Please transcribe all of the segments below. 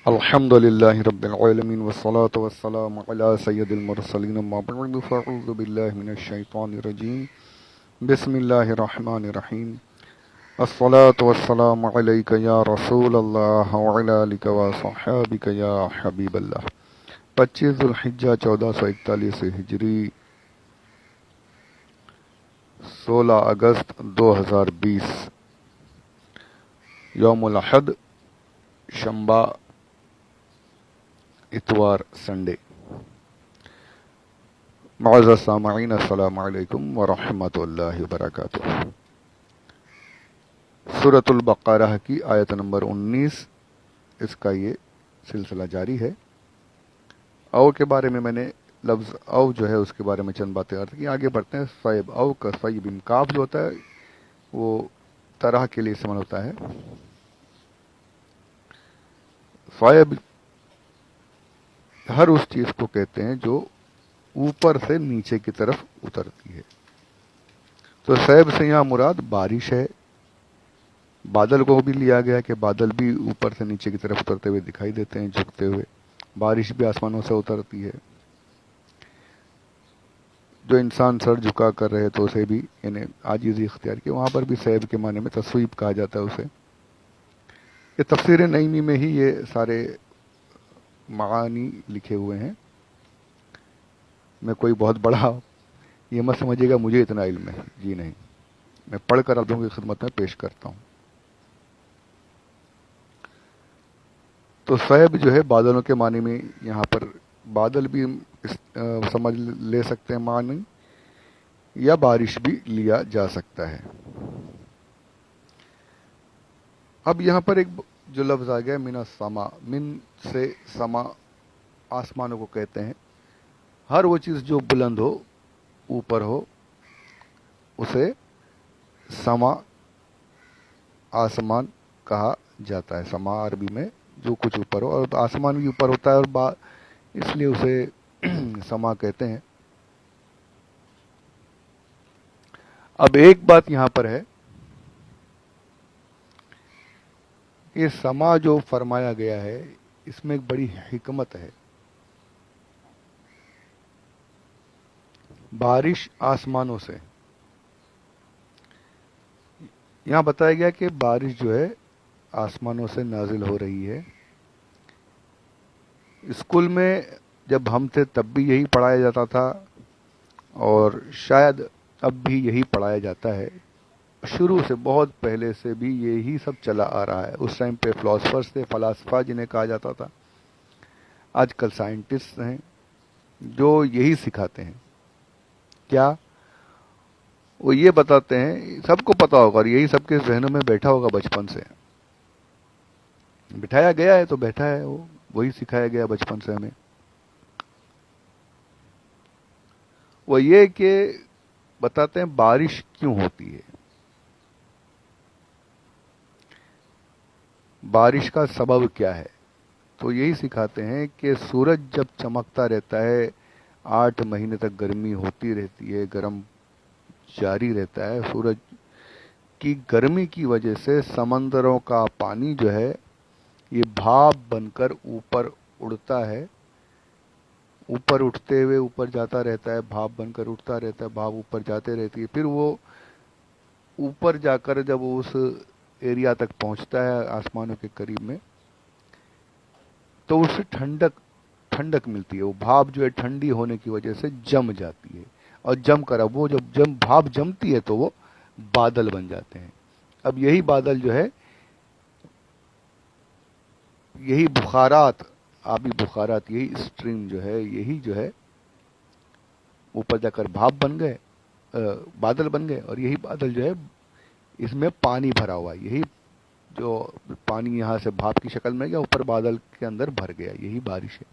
अल्हम्दुलिल्लाहि रब्बिल आलमीन वस्सलातु वस्सलामु अला सय्यिदिल मुरसलीन अम्मा बअद फ़अऊज़ु बिल्लाहि मिनश शैतानिर रजीम बिस्मिल्लाहिर रहमानिर रहीम अस्सलातु वस्सलामु अलैका या रसूलल्लाह व अला आलिका व सहाबिका या हबीबल्लाह। 25 ज़ुल्हिज्जा 1441 हिजरी 16 अगस्त 2020 यौमुल अहद शंबा इतवार संडे। मुअज़्ज़ज़ सामईन अस्सलामु अलैकुम व रहमतुल्लाहि व बरकातुहू। सूरतुल बक़रा की आयत नंबर 19, इसका ये सिलसिला जारी है। औ के बारे में मैंने लफ्ज़ औ जो है उसके बारे में चंद बातें अर्ज़ की। आगे बढ़ते हैं। सैब औ का सैब काफ जो होता है वो तरह के लिए इस्तेमाल होता है। सैब हर उस चीज़ को कहते हैं जो ऊपर से नीचे की तरफ उतरती है। तो सैब से यहाँ मुराद बारिश है। बादल को भी लिया गया कि बादल भी ऊपर से नीचे की तरफ उतरते हुए दिखाई देते हैं, झुकते हुए। बारिश भी आसमानों से उतरती है। जो इंसान सर झुका कर रहे तो उसे भी यानी आजिज़ी इख्तियार की, वहाँ पर भी सैब के माने में तस्वीब कहा जाता है उसे। ये तफसीर नईमी में ही ये सारे मानी लिखे हुए हैं। मैं कोई बहुत बड़ा ये मत समझिएगा मुझे इतना इल्म है, जी नहीं। मैं पढ़कर आप लोगों की खिदमत में पेश करता हूँ। तो सैब जो है बादलों के मानी में यहाँ पर बादल भी समझ ले सकते हैं मानी, या बारिश भी लिया जा सकता है। अब यहाँ पर एक जो लफ्ज़ आ गया मिना समा, मिन से समा आसमानों को कहते हैं। हर वो चीज़ जो बुलंद हो, ऊपर हो, उसे समा आसमान कहा जाता है। समा अरबी में जो कुछ ऊपर हो, और आसमान भी ऊपर होता है और इसलिए उसे समा कहते हैं। अब एक बात यहां पर है कि समा जो फरमाया गया है इसमें एक बड़ी हिकमत है। बारिश आसमानों से, यहां बताया गया कि बारिश जो है आसमानों से नाजिल हो रही है। स्कूल में जब हम थे तब भी यही पढ़ाया जाता था, और शायद अब भी यही पढ़ाया जाता है। शुरू से, बहुत पहले से भी यही सब चला आ रहा है। उस टाइम पे फिलोसफर्स थे, फलासफा जिन्हें कहा जाता था। आजकल साइंटिस्ट हैं जो यही सिखाते हैं। क्या वो ये बताते हैं, सबको पता होगा और यही सबके जहनों में बैठा होगा, बचपन से बिठाया गया है तो बैठा है, वो वही सिखाया गया बचपन से हमें। वो ये कि बताते हैं बारिश क्यों होती है, बारिश का सबब क्या है। तो यही सिखाते हैं कि सूरज जब चमकता रहता है, 8 महीने तक गर्मी होती रहती है, गर्म जारी रहता है। सूरज की गर्मी की वजह से समंदरों का पानी जो है ये भाप बनकर ऊपर उड़ता है। ऊपर उठते हुए ऊपर जाता रहता है, भाप बनकर उठता रहता है, भाप ऊपर जाते रहती है। फिर वो ऊपर जाकर जब वो उस एरिया तक पहुंचता है आसमानों के करीब में, तो उससे ठंडक ठंडक मिलती है। वो भाप जो है ठंडी होने की वजह से जम जाती है, और जम कर अब वो जब भाप जमती है तो वो बादल बन जाते हैं। अब यही बादल जो है, यही बुखारात, आबी बुखारात, यही स्ट्रीम जो है, यही जो है ऊपर जाकर भाप बन गए, बादल बन गए। और यही बादल जो है इसमें पानी भरा हुआ है। यही जो पानी यहाँ से भाप की शक्ल में गया, ऊपर बादल के अंदर भर गया, यही बारिश है।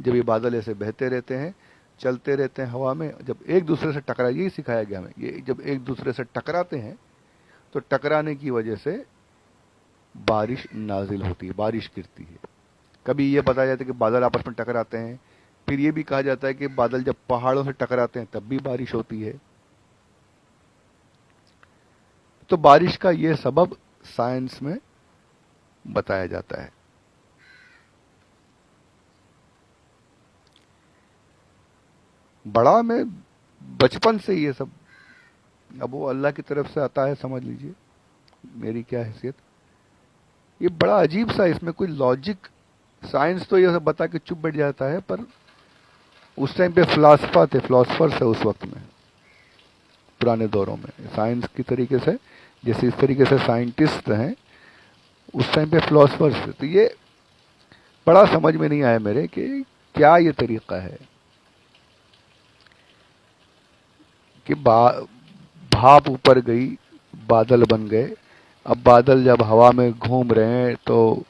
जब ये बादल ऐसे बहते रहते हैं, चलते रहते हैं हवा में, जब एक दूसरे से टकरा, यही सिखाया गया हमें, ये जब एक दूसरे से टकराते हैं तो टकराने की वजह से बारिश नाजिल होती है, बारिश गिरती है। कभी ये बताया जाता है कि बादल आपस में टकराते हैं, फिर ये भी कहा जाता है कि बादल जब पहाड़ों से टकराते हैं तब भी बारिश होती है। तो बारिश का ये सबब साइंस में बताया जाता है। बड़ा मैं बचपन से ये सब, अब वो अल्लाह की तरफ से आता है, समझ लीजिए मेरी क्या हैसियत। ये बड़ा अजीब सा, इसमें कोई लॉजिक, साइंस तो ये सब बता के चुप बैठ जाता है, पर उस टाइम पे फिलोसफर्स थे उस वक्त में, पुराने दौरों में, साइंस की तरीके से, जैसे इस तरीके से साइंटिस्ट हैं, उस टाइम पे फिलोसफर्स थे। तो ये बड़ा समझ में नहीं आया मेरे कि क्या ये तरीका है कि भाप ऊपर गई, बादल बन गए। अब बादल जब हवा में घूम रहे हैं तो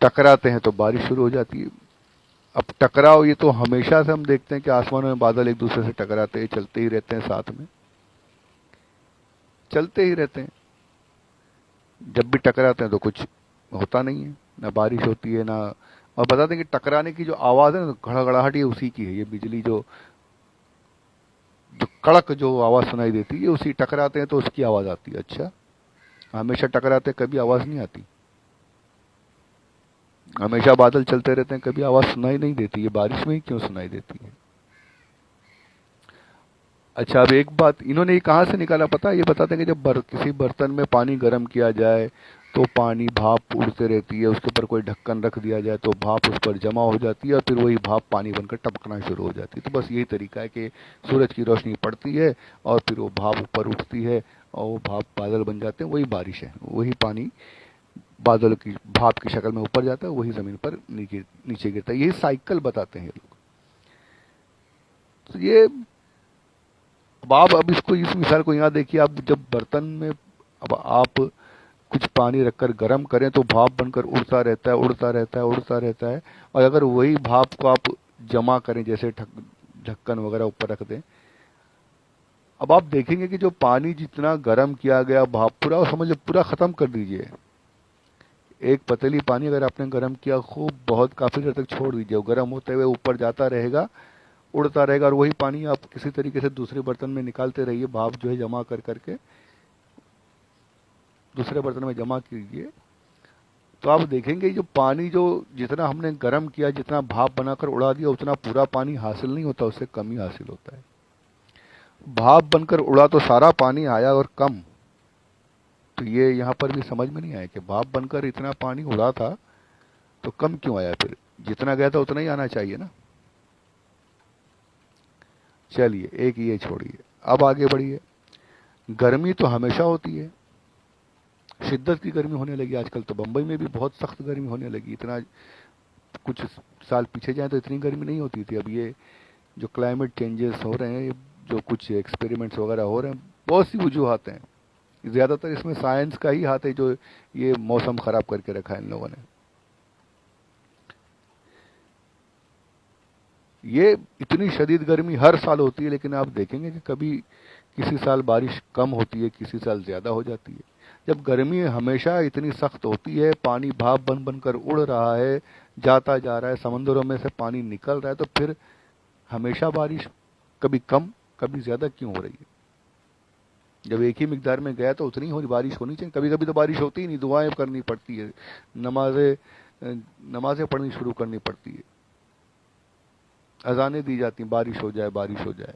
टकराते हैं तो बारिश शुरू हो जाती है। अब टकराव ये तो हमेशा से हम देखते हैं कि आसमान में बादल एक दूसरे से टकराते हैं, चलते ही रहते हैं, साथ में चलते ही रहते हैं। जब भी टकराते हैं तो कुछ होता नहीं है, ना बारिश होती है ना। और बताते हैं कि टकराने की जो आवाज़ है ना, घड़घड़ाहट, ये उसी की है, ये बिजली जो जो कड़क जो आवाज़ सुनाई देती है, उसी टकराते हैं तो उसकी आवाज़ आती है। अच्छा, हमेशा टकराते हैं कभी आवाज़ नहीं आती, हमेशा बादल चलते रहते हैं कभी आवाज़ सुनाई नहीं देती, ये बारिश में ही क्यों सुनाई देती है? अच्छा, अब एक बात इन्होंने ये कहाँ से निकाला पता है? ये बताते हैं कि जब किसी बर्तन में पानी गर्म किया जाए तो पानी भाप उड़ते रहती है, उसके ऊपर कोई ढक्कन रख दिया जाए तो भाप उस पर जमा हो जाती है और फिर वही भाप पानी बनकर टपकना शुरू हो जाती है। तो बस यही तरीका है कि सूरज की रोशनी पड़ती है और फिर वो भाप ऊपर उठती है और वो भाप बादल बन जाते हैं, वही बारिश है। वही पानी बादल की भाप की शक्ल में ऊपर जाता है, वही ज़मीन पर नीचे गिरता है। यही साइकिल बताते हैं ये लोग। तो ये, अब इसको, इस मिसाल को यहाँ देखिए। आप जब बर्तन में, अब आप कुछ पानी रखकर गर्म करें तो भाप बनकर उड़ता रहता है, उड़ता रहता है, उड़ता रहता है। और अगर वही भाप को आप जमा करें, जैसे ढक्कन वगैरह ऊपर रख दें, अब आप देखेंगे कि जो पानी जितना गर्म किया गया, भाप पूरा समझ लो पूरा ख़त्म कर दीजिए। एक पतीली पानी अगर आपने गर्म किया खूब, बहुत काफ़ी देर तक छोड़ दीजिए, वो गर्म होते हुए ऊपर जाता रहेगा, उड़ता रहेगा, और वही पानी आप किसी तरीके से दूसरे बर्तन में निकालते रहिए, भाप जो है जमा कर करके दूसरे बर्तन में जमा कीजिए। तो आप देखेंगे जो पानी जो जितना हमने गर्म किया, जितना भाप बनाकर उड़ा दिया, उतना पूरा पानी हासिल नहीं होता, उससे कम ही हासिल होता है। भाप बनकर उड़ा तो सारा पानी आया और कम। तो ये यहाँ पर भी समझ में नहीं आया कि भाप बनकर इतना पानी उड़ा था तो कम क्यों आया? फिर जितना गया था उतना ही आना चाहिए ना। चलिए, एक ये छोड़िए, अब आगे बढ़िए। गर्मी तो हमेशा होती है, शिद्दत की गर्मी होने लगी आजकल। तो बंबई में भी बहुत सख्त गर्मी होने लगी। इतना कुछ साल पीछे जाए तो इतनी गर्मी नहीं होती थी। अब ये जो क्लाइमेट चेंजेस हो रहे हैं, जो कुछ एक्सपेरिमेंट्स वगैरह हो रहे हैं, बहुत सी वजूहत हैं। ज़्यादातर इसमें साइंस का ही हाथ है, जो ये मौसम ख़राब करके रखा है इन लोगों ने। ये इतनी शदीद गर्मी हर साल होती है, लेकिन आप देखेंगे कि कभी किसी साल बारिश कम होती है, किसी साल ज़्यादा हो जाती है। जब गर्मी हमेशा इतनी सख्त होती है, पानी भाप बन बनकर उड़ रहा है, जाता जा रहा है, समंदरों में से पानी निकल रहा है, तो फिर हमेशा बारिश कभी कम कभी ज़्यादा क्यों हो रही है? जब एक ही मिकदार में गया तो उतनी ही बारिश होनी चाहिए। कभी कभी तो बारिश होती ही नहीं, दुआएं करनी पड़ती है, नमाजें पढ़नी शुरू करनी पड़ती है, अजानें दी जाती हैं, बारिश हो जाए, बारिश हो जाए।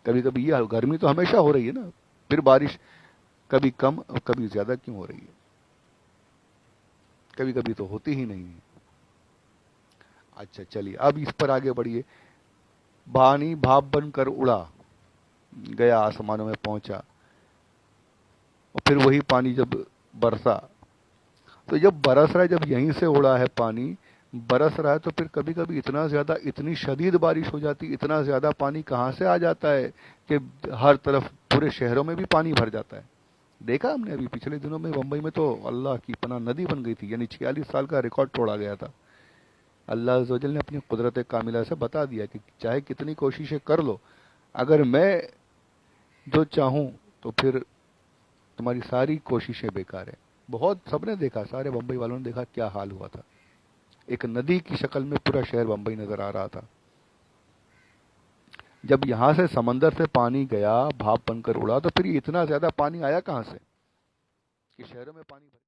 कभी कभी ये गर्मी तो हमेशा हो रही है ना, फिर बारिश कभी कम और कभी ज़्यादा क्यों हो रही है? कभी कभी तो होती ही नहीं है। अच्छा, चलिए अब इस पर आगे बढ़िए। पानी भाप बनकर उड़ा गया, आसमानों में पहुंचा, और फिर वही पानी जब बरसा, तो जब बरस रहा है, जब यहीं से उड़ा है पानी, बरस रहा है, तो फिर कभी कभी इतना ज़्यादा, इतनी शदीद बारिश हो जाती, इतना ज़्यादा पानी कहाँ से आ जाता है कि हर तरफ पूरे शहरों में भी पानी भर जाता है। देखा हमने अभी पिछले दिनों में मुंबई में तो अल्लाह की पनाह नदी बन गई थी, यानी 46 साल का रिकॉर्ड तोड़ा गया था। अल्लाह अज़्ज़ व जल ने अपनी कुदरत कामिला से बता दिया कि चाहे कितनी कोशिशें कर लो, अगर मैं जो चाहूँ तो फिर तुम्हारी सारी कोशिशें बेकार है। बहुत सबने देखा, सारे बम्बई वालों ने देखा क्या हाल हुआ था। एक नदी की शक्ल में पूरा शहर बम्बई नजर आ रहा था। जब यहाँ से समंदर से पानी गया, भाप बनकर उड़ा, तो फिर इतना ज्यादा पानी आया कहाँ से कि शहरों में पानी भर